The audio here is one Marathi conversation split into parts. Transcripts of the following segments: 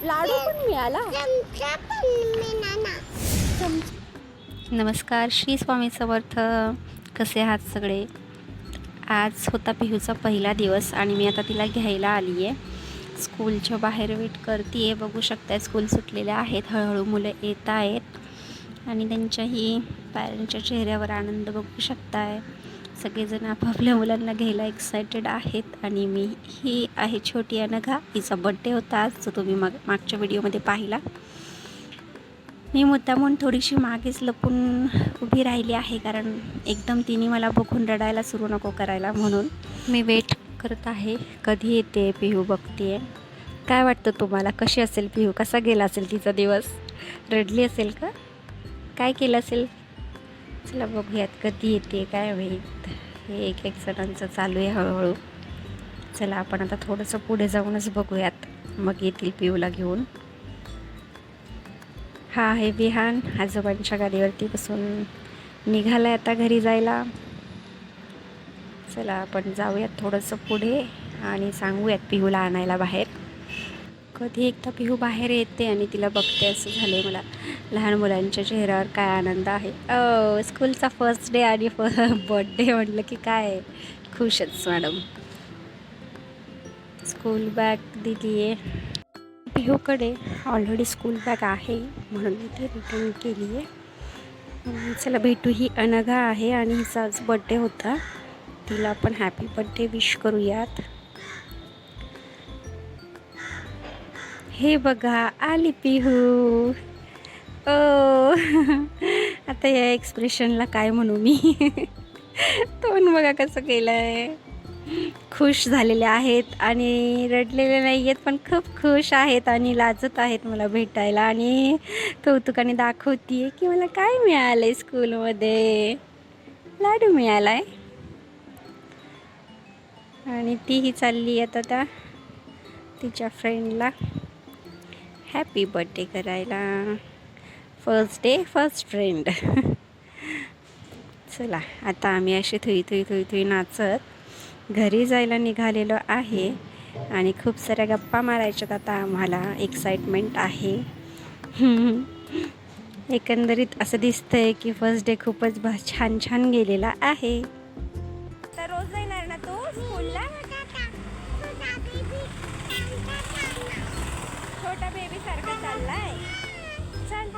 लाडू पण मिळाला. नमस्कार, श्री स्वामी समर्थ. कसे आहात सगळे? आज होता पिहूचा पहिला दिवस आणि मी आता तिला घ्यायला आली आहे. स्कूलच्या बाहेर वेट करते आहे. बघू शकताय स्कूल सुटलेल्या आहेत. हळूहळू मुलं येत आहेत आणि त्यांच्याही पॅरेंटच्या चेहऱ्यावर आनंद बघू शकताय. सगळेजण आपापल्या मुलांना घ्यायला एक्सायटेड आहेत. आणि मी ही आहे छोटी अनघा. हिचा बड्डे होता आज, जो तुम्ही मागच्या व्हिडिओमध्ये पाहिला. मी मुद्दामून थोडीशी मागेच लपून उभी राहिली आहे, कारण एकदम तिने मला बघून रडायला सुरू नको करायला, म्हणून मी वेट करत आहे कधी येते पिहू. बघते काय वाटतं तुम्हाला, कशी असेल पिहू, कसा गेला असेल तिचा दिवस? रडली असेल का, काय केलं असेल? चला बघूयात कधी येते, काय होईल. हे एक जणांचं चालू आहे हळूहळू. चला आपण आता थोडंसं पुढे जाऊनच बघूयात, मग येतील पिहूला घेऊन. हा आहे विहान, आजोबांच्या गाडीवरती बसून निघाला आहे आता घरी जायला. चला आपण जाऊयात थोडंसं पुढे आणि सांगूयात पिहूला आणायला बाहेर. कधी एकदा पिहू बाहेर येते आणि तिला बघते असं झालं मला. लहान मुलांच्या चेहऱ्यावर काय आनंद आहे. स्कूलचा फर्स्ट डे आणि बर्थडे म्हटलं की काय खुशच मॅडम. स्कूल बॅग दिली आहे पिहूकडे. ऑलरेडी स्कूल बॅग आहे म्हणून मी ती रिटर्न केली आहे. चला भेटू. ही अनघा आहे आणि हिचा आज बड्डे होता. तिला पण हॅपी बड्डे विश करूयात. हे बघा आली पिहू. ओ आता या एक्सप्रेशनला काय म्हणू मी. तोंड बघा कसं केलं आहे. खुश झालेले आहेत आणि रडलेले नाही आहेत, पण खूप खुश आहेत आणि लाजत आहेत मला भेटायला. आणि कौतुकाने दाखवते की मला काय मिळालं आहे स्कूलमध्ये. लाडू मिळाला आहे. आणि तीही चालली आता त्या तिच्या फ्रेंडला हॅपी बर्थडे करायला. First day first friend. चला आता आम्ही अशी थुई नाचत घरी जायला निघालेलो आहे. आणि खूप साऱ्या गप्पा मारायच्यात आता आम्हाला. एक्साइटमेंट आहे. एकंदरीत असं दिसतंय की फर्स्ट डे खूपच छान गेलेला आहे. तर रोज जाणार ना तू स्कूलला? छोटा बेबी सारखा चाललाय. चल.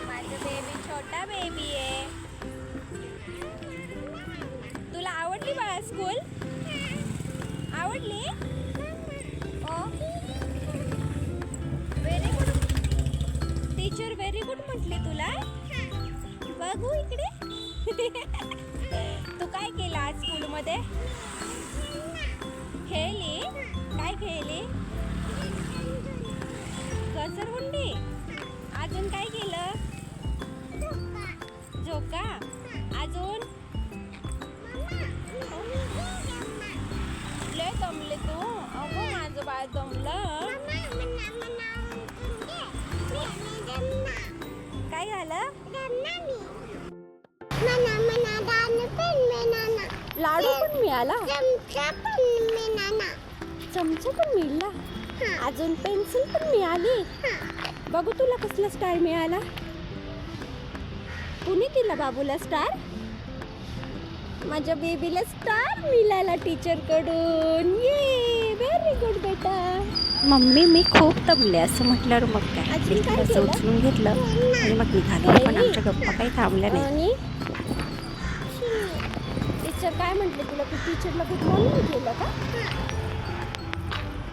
माझं बेबी छोटा बेबी आहे. तुला आवडली बाळा स्कूल? आवडली? ओ very good. Teacher very good म्हटली तुला. बघू इकडे. तू काय केलं आज स्कूलमध्ये? खेळली? काय खेळली? घसरगुंडी. अजून काय केलं? झोका. अजून लय दमले तू. अगो माझं बाळ दमलं. काय झालं? लाडू पण मिळाला. चमचा पण मिळाला. अजून पेन्सिल पण मिळाली. बघू तुला कसला स्टार मिळाला. कुणी दिला बाबूला स्टार? माझ्या बेबीला स्टार मिळाला टीचरकडून. ये व्हेरी गुड बेटा. मम्मी मी खूप दमले असं म्हटल्यावर मग काय अजून काय असं केलं? उचलून घेतलं आणि मग निघाले. पण आमच्या गप्पा काही थांबल्या नाही. आणि टीचर काय म्हटले तुला? तू टीचरला गुड मॉर्निंग केलं का?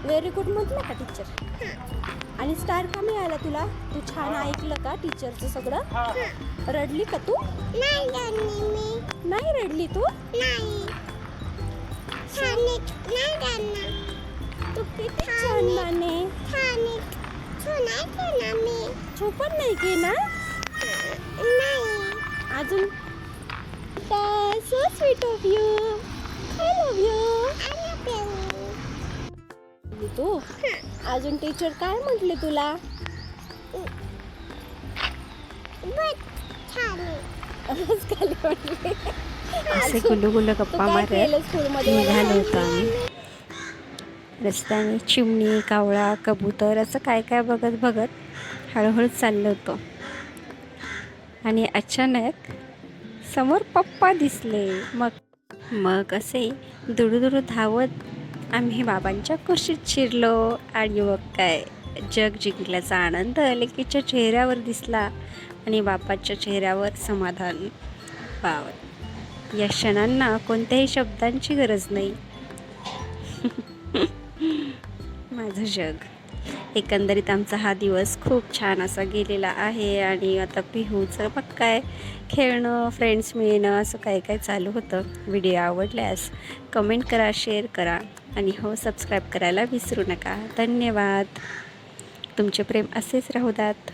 व्हेरी गुड म्हटलं का टीचर? आणि स्टार का मिळाला तुला? तू छान ऐकलं का टीचरचं सगळं? रडली का तू? नाही रडली तू? तू किती छान माने. छू पण नाही की ना अजून. So sweet of you. I love you. तू अजून टीचर काय म्हटले तुला? छान. म्हटले असे गुलू गुलू गप्पा मारत स्कूलमध्ये निघालो होतो आम्ही. रस्त्याने चिमणी, कावळा, कबूतर असं काय काय बघत बघत हळूहळू चाललो होतो. आणि अचानक समोर पप्पा दिसले. मग असे दुडू धावत आम्ही बाबांच्या कुशीत शिरलो. आणि मग काय जग जिंकल्याचा आनंद लेकीच्या चेहऱ्यावर दिसला आणि बापाच्या चेहऱ्यावर समाधान. वाव, या क्षणांना कोणत्याही शब्दांची गरज नाही. माझं जग. एकंदरीत आमचा हा दिवस खूप छान असा गेलेला आहे. आणि आता पिहूचं मग काय खेळणं, फ्रेंड्स मिळणं असं काय काय चालू होतं. व्हिडिओ आवडल्यास कमेंट करा, शेअर करा आणि हो सबस्क्राईब करायला विसरू नका. धन्यवाद. तुमचे प्रेम असेच राहू द्यात.